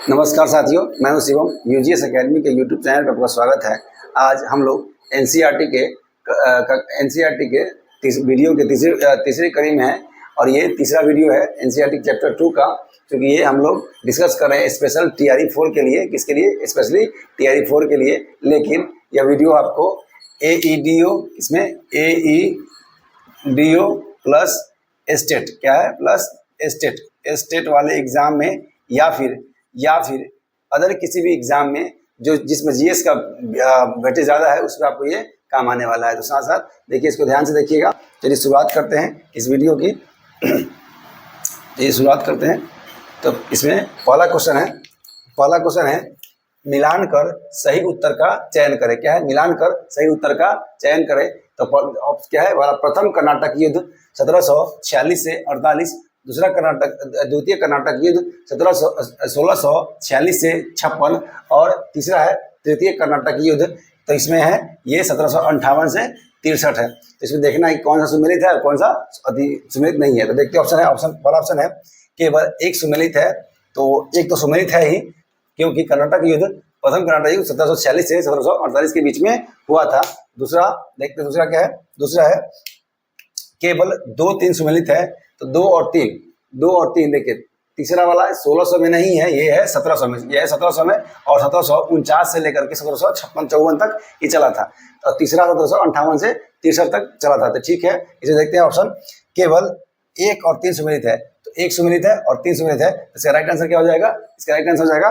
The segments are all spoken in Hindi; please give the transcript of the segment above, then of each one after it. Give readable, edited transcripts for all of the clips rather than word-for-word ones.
नमस्कार साथियों, मैं हूं शिवम। यूजीएस एकेडमी के यूट्यूब चैनल पर आपका स्वागत है। आज हम लोग एनसीईआरटी के वीडियो के तीसरी कड़ी में हैं और ये तीसरा वीडियो है एनसीईआरटी चैप्टर 2 का, क्योंकि ये हम लोग डिस्कस कर रहे हैं स्पेशल टीआरई 4 के लिए। किसके लिए? स्पेशली टीआरई 4 के लिए। लेकिन यह वीडियो आपको एईडीओ, इसमें एईडीओ प्लस स्टेट, क्या है? प्लस स्टेट वाले एग्जाम में या फिर अदर किसी भी एग्जाम में जो जिसमें जीएस का वेटेज ज़्यादा है, उसमें आपको ये काम आने वाला है। तो साथ साथ देखिए, इसको ध्यान से देखिएगा। चलिए शुरुआत करते हैं इस वीडियो की। ये शुरुआत करते हैं। तो इसमें पहला क्वेश्चन है मिलान कर सही उत्तर का चयन करें। क्या है? मिलान कर सही उत्तर का चयन करें। तो क्या है? प्रथम कर्नाटक युद्ध 1746 से 48, द्वितीय कर्नाटक युद्ध 1646 से 56 और तीसरा है तृतीय कर्नाटक युद्ध। तो इसमें है ये 1758 से 63 है। तो इसमें देखना है कौन सा सुमेलित है और कौन सा अति सुमेलित नहीं है। तो देखते ऑप्शन है, पहला ऑप्शन है केवल एक सुमेलित है। तो एक तो सुमेलित है ही, क्योंकि कर्नाटक युद्ध, प्रथम कर्नाटक युद्ध 1746 से 1748 के बीच में हुआ था। दूसरा देखते, दूसरा क्या है? दूसरा है केवल 2-3 सुमेलित है। तो 2 और 3 देखिए। तीसरा वाला 1600 में नहीं है, ये है 1700 में। यह है 1700 में और 1749 से लेकर के 1756-54 तक ये चला था। तो तीसरा 1758 से 63 तक चला था। तो ठीक है, इसे देखते हैं ऑप्शन। केवल 1 और 3 सुमेलित है। तो 1 सुमेलित है और 3 सुमेलित है। इसका राइट आंसर क्या हो जाएगा? इसका राइट आंसर हो जाएगा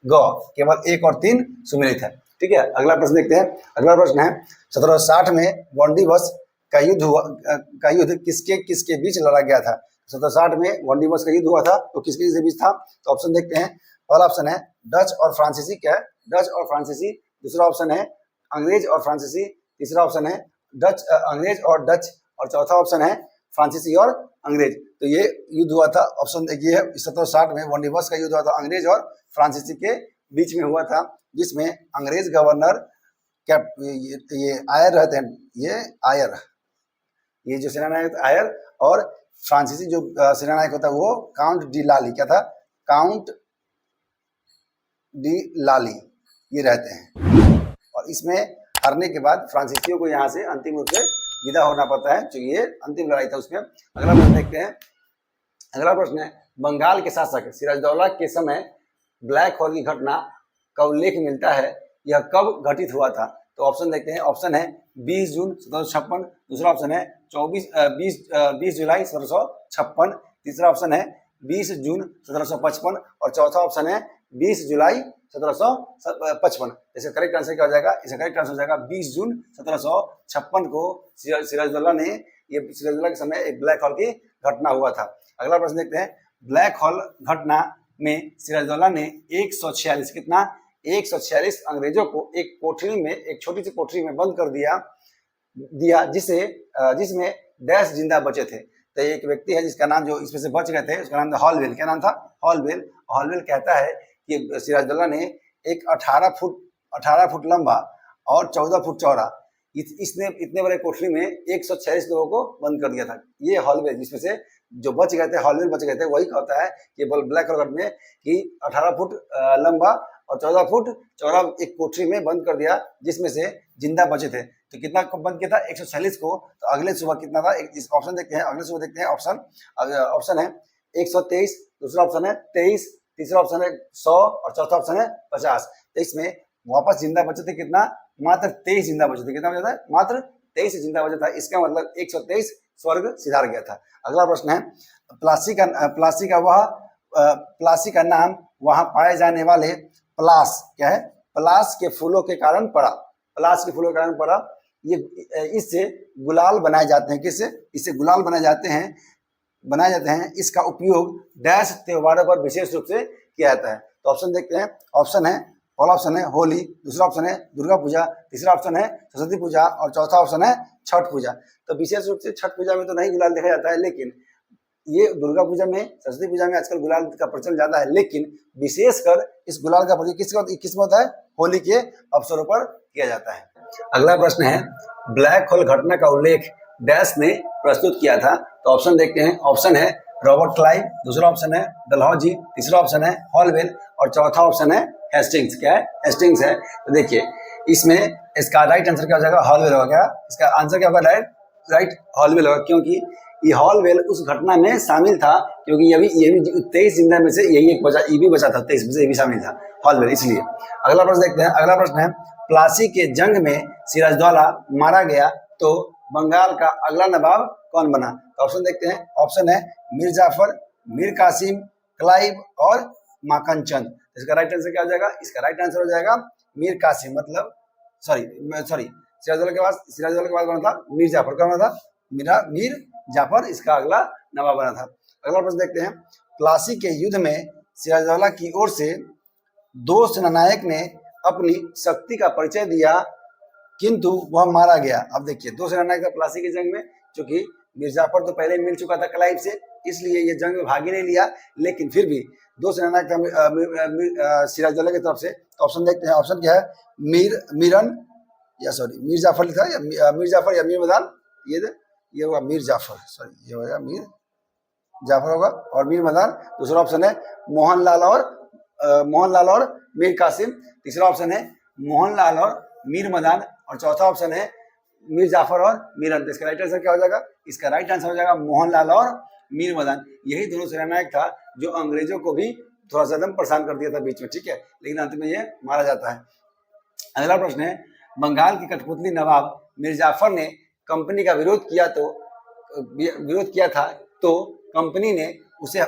ग। केवल 1 और 3 सुमेलित है। ठीक है, अगला प्रश्न देखते हैं। अगला प्रश्न है 1760 में वांडीवस का युद्ध किसके बीच लड़ा गया था? 1760 में वांडीवस का युद्ध हुआ था, तो किसके बीच था? तो ऑप्शन देखते हैं। पहला ऑप्शन है डच और फ्रांसीसी। क्या है? डच और फ्रांसीसी। दूसरा ऑप्शन है अंग्रेज और फ्रांसीसी। तीसरा ऑप्शन है अंग्रेज और डच। और चौथा ऑप्शन है फ्रांसीसी और अंग्रेज। तो ये युद्ध हुआ था, ऑप्शन देखिए, 1760 में वांडीवस का युद्ध हुआ था, अंग्रेज और फ्रांसीसी के बीच में हुआ था, जिसमें अंग्रेज गवर्नर ये आयर रहते हैं, ये जो सेनानायक आयर, और फ्रांसीसी जो सेनानायक होता है वो काउंट डी लाली। क्या था? काउंट डी लाली ये रहते हैं। और इसमें हारने के बाद फ्रांसीसियों को यहाँ से अंतिम रूप से विदा होना पड़ता है, क्योंकि ये अंतिम लड़ाई था उसमें। अगला प्रश्न देखते हैं। अगला प्रश्न है बंगाल के शासक सिराजदौला के समय ब्लैक होल की घटना का उल्लेख मिलता है, यह कब घटित हुआ था? तो ऑप्शन देखते हैं। ऑप्शन है 20 जून 1756। दूसरा ऑप्शन है 20 जुलाई 1756। तीसरा ऑप्शन है 20 जून 1755 और चौथा ऑप्शन है 20 जुलाई 1755। इसका करेक्ट आंसर क्या हो जाएगा? इसका करेक्ट आंसर हो जाएगा 20 जून 1756 को सिराजदौला के समय एक ब्लैक होल की घटना हुआ था। अगला प्रश्न देखते हैं। ब्लैक होल घटना में सिराजदौला ने 146 कितना? 146 अंग्रेजों को एक कोठरी में, एक छोटी सी कोठरी में बंद कर दिया जिसमें डैश जिंदा बचे थे। तो एक व्यक्ति है जिसका नाम, जो इसमें से बच गए थे, उसका नाम था हॉलवेल। क्या नाम था? हॉलवेल कहता है कि सिराजदौला ने एक 18 फुट लंबा और 14 फुट चौड़ा, इसने इतने बड़े कोठरी में 146 लोगों को बंद कर दिया था। ये हॉलवेल, जिसमें से जो बच गए थे, हॉलवेल बच गए थे, वही कहता है कि ब्लैक होल में कि 18 फुट लंबा और 14 फुट चौड़ा एक कोठरी में बंद कर दिया, जिसमें से जिंदा बचे थे। तो कितना को बंद किया था? 146 को। तो अगले सुबह कितना था? इस ऑप्शन देखते हैं। अगले सुबह देखते हैं। ऑप्शन है 123। दूसरा ऑप्शन है 23। तीसरा ऑप्शन है 100 और चौथा ऑप्शन है 50। तो इसमें वापस जिंदा बचे थे कितना? मात्र 23 जिंदा बचे थे। कितना बचा था? मात्र 23 जिंदा बचा था। इसका मतलब 123 स्वर्ग सिधार गया था। अगला प्रश्न है प्लासी का नाम वहां पाए जाने वाले पलास, क्या है? पलास के फूलों के कारण पड़ा। पलास के फूलों के कारण पड़ा। ये इससे गुलाल बनाए जाते हैं। किससे? इससे गुलाल बनाए जाते हैं। इसका उपयोग डैश त्योहारों पर विशेष रूप से किया जाता है। तो ऑप्शन देखते हैं। ऑप्शन है, पहला ऑप्शन है होली। दूसरा ऑप्शन है दुर्गा पूजा। तीसरा ऑप्शन है सरस्वती पूजा और चौथा ऑप्शन है छठ पूजा। तो विशेष रूप से छठ पूजा में तो नहीं गुलाल देखा जाता है, लेकिन ये दुर्गा पूजा में, सरस्वती पूजा में आजकल गुलाल का प्रचलन ज्यादा है। लेकिन विशेषकर इस गुलाल का प्रयोग किस में होता है? होली के अवसरों पर किया जाता है। अगला प्रश्न है ब्लैक होल घटना का उल्लेख डैश ने प्रस्तुत किया था। तो ऑप्शन देखते हैं। ऑप्शन है रॉबर्ट क्लाइव। दूसरा ऑप्शन है डलहौजी। तीसरा ऑप्शन है हॉलवेल और चौथा ऑप्शन है हेस्टिंग्स। क्या है? हेस्टिंग्स है। तो देखिए इसमें इसका राइट आंसर क्या हो जाएगा? हॉलवेल होगा। क्या इसका आंसर क्या होगा? राइट हॉलवेल होगा, क्योंकि ये हॉलवेल उस घटना में शामिल था, क्योंकि ये भी 23 जिंदा में से यही एक बचा, ये भी बचा था 23 में से, ये भी शामिल था हॉलवेल, इसलिए। अगला प्रश्न देखते हैं। अगला प्रश्न है प्लासी के जंग में सिराजदौला मारा गया तो बंगाल का अगला नवाब कौन बना? तो ऑप्शन देखते हैं। ऑप्शन है मीर जाफर, मीर कासिम, क्लाइव और माकन चंद। इसका राइट आंसर क्या हो जाएगा? इसका राइट आंसर हो जाएगा मीर कासिम, मतलब सॉरी सिराजदौला के बाद कौन था? मीर जाफर। कौन था? मीर जाफर इसका अगला नवाब बना था। अगला प्रश्न देखते हैं। प्लासी के युद्ध में सिराजदौला की ओर से दो सेनानायक ने अपनी शक्ति का परिचय दिया किंतु वह मारा गया। अब देखिए दो सेनानायक था प्लासी की जंग में, क्योंकि मीर जाफर तो पहले मिल चुका था क्लाइव से, इसलिए ये जंग में भाग ही नहीं लिया, लेकिन फिर भी दो सेनानायक था सिराजदौला की तरफ से। तो ऑप्शन देखते हैं। ऑप्शन क्या है? मीर जाफर लिखा है, या मीर जाफर या मीर मदान, ये होगा मीर जाफर, सॉरी ये होगा मीर जाफर होगा, और मीर मदान। दूसरा ऑप्शन है मोहनलाल और मीर कासिम। तीसरा ऑप्शन है मोहनलाल और मीर मदान, और चौथा ऑप्शन है मीर जाफर और मीर अंत। इसका राइट आंसर क्या हो जाएगा? इसका राइट आंसर हो जाएगा मोहनलाल और मीर मदान। यही दोनों सेनानायक था जो अंग्रेजों को भी थोड़ा सा एकदम परेशान कर दिया था बीच में, ठीक है, लेकिन अंत में ये मारा जाता है। अगला प्रश्न है बंगाल की कठपुतली नवाब मीर जाफर ने कंपनी का विरोध किया था तो कंपनी ने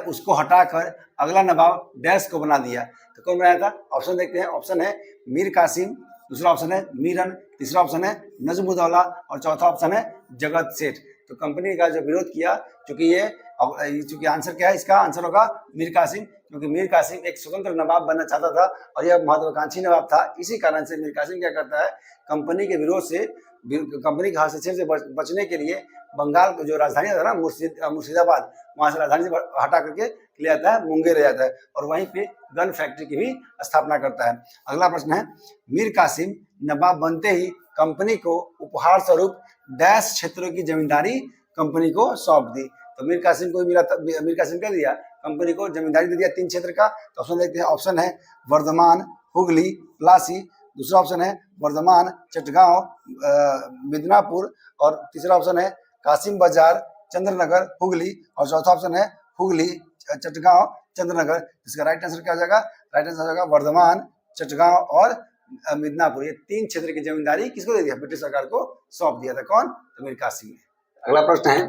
उसको हटाकर अगला नवाब डैश को बना दिया। तो कौन बनाया था? ऑप्शन देखते हैं। ऑप्शन है मीर कासिम, दूसरा ऑप्शन है मीरन, तीसरा ऑप्शन है नजमुद्दौला और चौथा ऑप्शन है जगत सेठ। तो कंपनी का जो विरोध किया, चूंकि आंसर क्या है? इसका आंसर होगा मीर कासिम, क्योंकि मीर कासिम एक स्वतंत्र नवाब बनना चाहता था और यह महत्वाकांक्षी नवाब था। इसी कारण से मीर कासिम क्या करता है? कंपनी के विरोध से, कंपनी के हस्तक्षेप से बचने के लिए बंगाल को जो राजधानी था ना मुर्शिदाबाद, वहां से राजधानी से हटा करके ले आता है, मुंगेर ले जाता है और वहीं पे गन फैक्ट्री की भी स्थापना करता है। अगला प्रश्न है मीर कासिम नवाब बनते ही कंपनी को उपहार स्वरूप डैश क्षेत्रों की जमींदारी कंपनी को सौंप दी। तो मीर कासिम को मिला था, मीर कासिम क्या दिया? कंपनी को जमींदारी दे दिया 3 क्षेत्र का। तो ऑप्शन देखते हैं। ऑप्शन है वर्धमान, हुगली, प्लासी। दूसरा ऑप्शन है वर्धमान, चटगांव, मिदनापुर, और तीसरा ऑप्शन है कासिम बाजार, चंद्रनगर, हुगली, और चौथा ऑप्शन है हुगली, चटगांव, चंद्रनगर। इसका राइट आंसर क्या हो जाएगा? राइट आंसर हो जाएगा वर्धमान, चटगांव और मिदनापुर। ये 3 क्षेत्र की जमींदारी किसको दे दिया? ब्रिटिश सरकार को सौंप दिया था। कौन? तो मीर कासिम ने। अगला प्रश्न है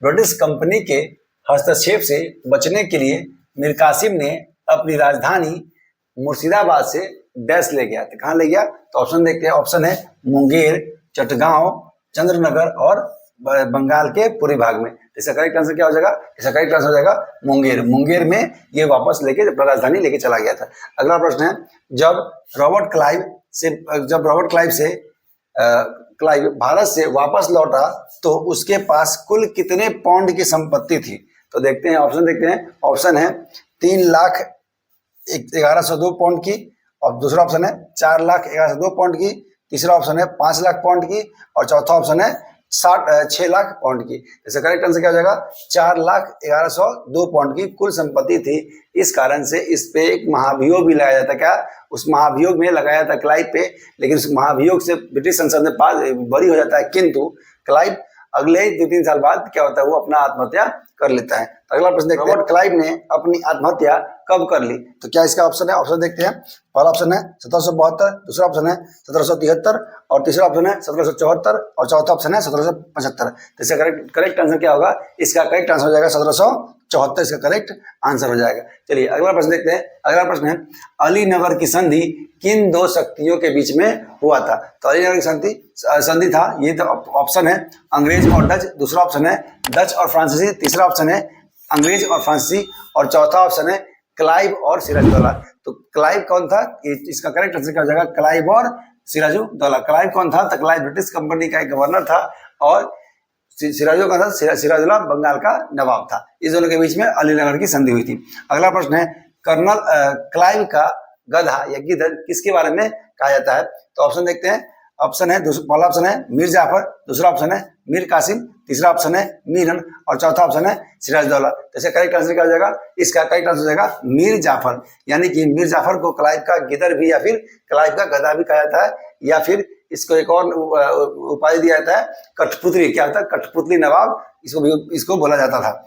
ब्रिटिश कंपनी के हस्तक्षेप से बचने के लिए मीर कासिम ने अपनी राजधानी मुर्शिदाबाद से डैश ले गया। तो कहाँ ले गया? तो ऑप्शन देखते हैं। ऑप्शन है मुंगेर, चटगांव, चंद्रनगर और बंगाल के पूर्वी भाग में। इसका करेक्ट आंसर क्या हो जाएगा? इसका करेक्ट आंसर हो जाएगा मुंगेर में ये वापस लेके राजधानी लेके चला गया था। अगला प्रश्न है जब रॉबर्ट क्लाइव भारत से वापस लौटा तो उसके पास कुल कितने पाउंड की संपत्ति थी? तो देखते हैं, ऑप्शन देखते हैं। ऑप्शन है 3,11,102 पाउंड की, और दूसरा ऑप्शन है 4,11,102 पाउंड की, तीसरा ऑप्शन है 5 लाख पाउंड की, और चौथा ऑप्शन है 6 लाख पाउंड की। इसका करेक्ट आंसर क्या हो जाएगा? 4,11,102 पाउंड की कुल संपत्ति थी। इस कारण से इस पे एक महाभियोग भी लगाया जाता। क्या? उस महाभियोग में लगाया था क्लाइव पे, लेकिन उस महाभियोग से ब्रिटिश संसद में बरी हो जाता है, किंतु क्लाइव अगले 2-3 साल बाद क्या होता है? वो अपना आत्महत्या कर लेता है। अगला प्रश्न देखते हैं। रॉबर्ट क्लाइव ने अपनी आत्महत्या कब कर ली? तो क्या इसका ऑप्शन है? ऑप्शन देखते हैं। पहला ऑप्शन है 1772, दूसरा ऑप्शन है 1773, और तीसरा ऑप्शन है 1774, और चौथा ऑप्शन है 1775। तो इसका करेक्ट आंसर क्या होगा? इसका करेक्ट आंसर हो जाएगा 1774। इसका करेक्ट आंसर हो जाएगा। चलिए अगला प्रश्न देखते हैं। अगला प्रश्न है अलीनगर की संधि किन 2 शक्तियों के बीच में हुआ था? तो अलीनगर की संधि था, ये तो ऑप्शन है अंग्रेज और डच, दूसरा ऑप्शन है डच और फ्रांसीसी, तीसरा ऑप्शन है अंग्रेज और फ्रांसीसी, और चौथा ऑप्शन है क्लाइव और सिराजुद्दौला। तो क्लाइव कौन था? इसका करेक्ट आंसर क्या हो जाएगा? क्लाइव और सिराजुद्दौला। क्लाइव कौन था? तो क्लाइव ब्रिटिश कंपनी का एक गवर्नर था, और सिराजुद्दौला कौन था? सिराजुद्दौला बंगाल का नवाब था। इस दोनों के बीच में अलीनगर की संधि हुई थी। अगला प्रश्न है कर्नल क्लाइव का गधा या गिद्धड़ किसके बारे में कहा जाता है? तो ऑप्शन देखते हैं। ऑप्शन है, पहला ऑप्शन है मीर जाफर, दूसरा ऑप्शन है मीर कासिम, तीसरा ऑप्शन है मीरन और चौथा ऑप्शन है सिराजदौला। जैसे करेक्ट आंसर क्या हो जाएगा, इसका करेक्ट आंसर हो जाएगा मीर जाफर। यानी कि मीर जाफर को क्लाइव का गिदर भी या फिर क्लाइव का गधा भी कहा जाता है, या फिर इसको एक और उपाधि दिया जाता है कठपुतली। क्या होता है, कठपुतली नवाब इसको बोला जाता था।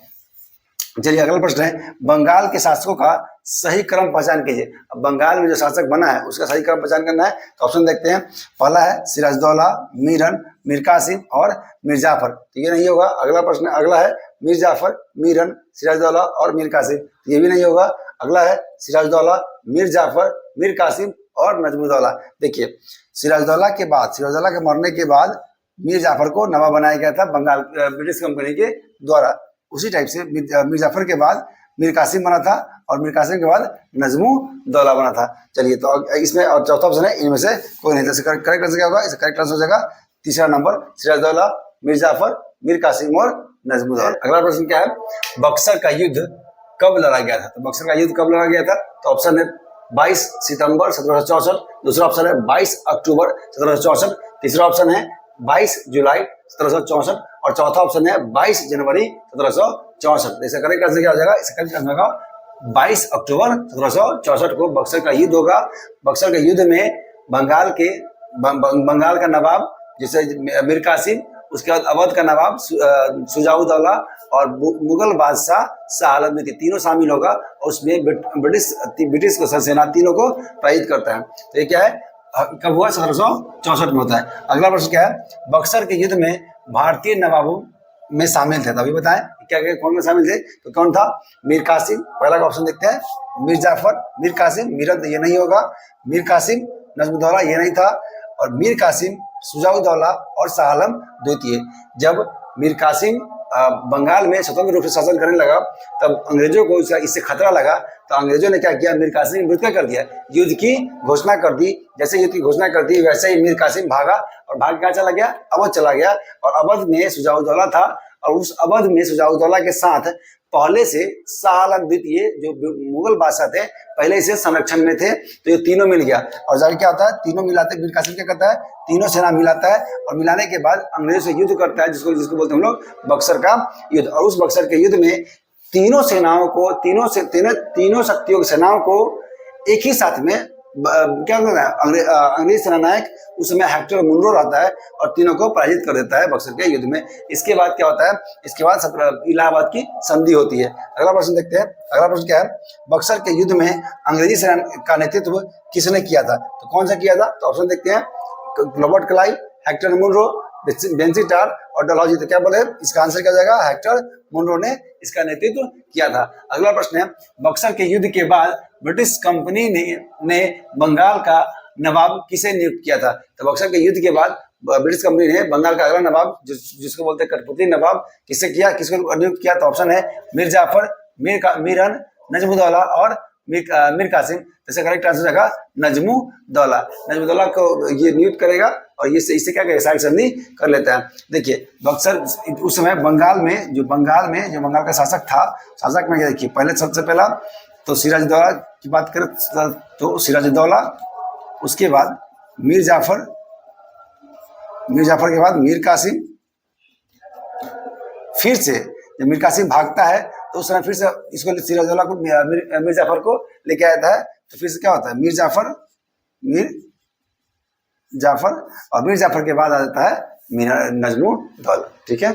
चलिए अगला प्रश्न है, बंगाल के शासकों का सही क्रम पहचान कीजिए। अब बंगाल में जो शासक बना है उसका सही क्रम पहचान करना है, तो ऑप्शन देखते हैं। पहला है सिराजदौला, मीरन, मीर कासिम और मीर जाफर। तो ये नहीं होगा। अगला प्रश्न अगला है मीर जाफर, मीरन, सिराजदौला और मीर कासिम। तो ये भी नहीं होगा। अगला है सिराजदौला, मीर जाफर, मीर कासिम और नजमुद्दौला। देखिए सिराजदौला के बाद, सिराजदौला के मरने के बाद मीर जाफर को नवाब बनाया गया था बंगाल ब्रिटिश कंपनी के द्वारा। उसी टाइप से मीर जाफर के बाद मीर कासिम बना था और मीर कासिम के बाद नजमुद्दौला बना था। चलिए तो इसमें और चौथा ऑप्शन है इनमें से कोई नहीं। तो करेक्ट आंसर क्या होगा, इसका करेक्ट आंसर हो जाएगा तीसरा नंबर सिराजदौला, मीर जाफर, मीर कासिम और नजमुद्दौला। अगला प्रश्न क्या है, बक्सर का युद्ध कब लड़ा गया था? तो बक्सर का युद्ध कब लड़ा गया था? तो ऑप्शन है 22 सितंबर 1764, दूसरा ऑप्शन है 22 अक्टूबर 1764, तीसरा ऑप्शन है 22 जुलाई 1764 और चौथा ऑप्शन है 22 जनवरी 1764। इसका करेक्ट आंसर क्या हो जाएगा, इसका करेक्ट आंसर होगा 22 अक्टूबर 1764 को बक्सर का युद्ध होगा। बक्सर के युद्ध में बंगाल का नवाब जैसे मीर कासिम, उसके बाद अवध का नवाब शुजाउद्दौला और मुगल बादशाह शाह आलम के तीनों शामिल होगा और उसमें ब्रिटिश को सेना तीनों को पराजित करता है। तो ये क्या है, कब हुआ, 1764 में होता है। अगला प्रश्न क्या है, बक्सर के युद्ध में भारतीय नवाबों में शामिल थे, तो अभी बताएं क्या क्या कौन में शामिल थे? तो कौन था, मीर कासिम। पहला का ऑप्शन देखते हैं, मीर जाफर, मीर कासिम, मीरन तो ये नहीं होगा, मीर कासिम, नजमुद्दौला ये नहीं था, और मीर कासिम, शुजाउद्दौला और शाह आलम द्वितीय। जब मीर कासिम बंगाल में स्वतंत्र रूप से शासन करने लगा तब अंग्रेजों को इससे खतरा लगा, तो अंग्रेजों ने क्या किया, मीर कासिम ने विरुद्ध कर दिया, युद्ध की घोषणा कर दी। जैसे युद्ध की घोषणा कर दी वैसे ही मीर कासिम भागा और भाग क्या चला गया, अवध चला गया। और अवध में शुजाउद्दौला था और उस अवध में शुजाउद्दौला के साथ पहले से शाह आलम द्वितीय जो मुगल बादशाह थे पहले से संरक्षण में थे, तो ये तीनों मिल गया। और जाके क्या होता है, तीनों मिलाते, मीर कासिम क्या करता है, तीनों सेना मिलाता है और मिलाने के बाद अंग्रेजों से युद्ध करता है, जिसको बोलते हैं हम लोग बक्सर का युद्ध। और उस बक्सर के युद्ध में तीनों सेनाओं को, तीनों शक्तियों की सेनाओं को एक ही साथ में क्या करता है, अंग्रेज सेनानायक उस समय हेक्टर मुनरो रहता है और तीनों को पराजित कर देता है बक्सर के युद्ध में। इसके बाद क्या होता है, इसके बाद इलाहाबाद की संधि होती है। अगला प्रश्न देखते हैं। अगला प्रश्न क्या है, बक्सर के युद्ध में अंग्रेजी सेना का नेतृत्व किसने किया था? तो कौन सा किया था? तो ऑप्शन देखते हैं, रॉबर्ट क्लाइव, हेक्टर मुनरो, बेंसी टार और डलहौजी। तो क्या बोले, इसका आंसर क्या जाएगा, हेक्टर मुनरो ने इसका नेतृत्व किया था। अगला प्रश्न है, बक्सर के युद्ध के बाद ब्रिटिश कंपनी ने बंगाल का नवाब किसे नियुक्त किया था? तो बक्सर के युद्ध के बाद ब्रिटिश कंपनी ने बंगाल का अगला नवाब जिसको बोलते हैं कठपुतली नवाब किसको नियुक्त किया? तो ऑप्शन है मीर जाफर, मीरन, नजमुद्दौला और मीर कासिम। जैसे करेक्ट आंसर जाएगा नजमुद्दौला। नजमुद्दौला को ये नियुक्त करेगा और ये इससे क्या करेगा, शाही संधि कर लेता है। देखिए बक्सर उस समय बंगाल में जो बंगाल का शासक था, शासक में देखिए पहले सबसे पहला तो सिराजदौला की बात करें तो सिराजदौला, उसके बाद मीर जाफर के बाद मीर कासिम, फिर से जब मीर कासिम भागता है तो उस समय फिर से इसको सिराजदौला को मीर जाफर को लेके आता है, तो फिर से क्या होता है, मीर जाफर और मीर जाफर के बाद आ जाता है नजमुद्दौला। ठीक है।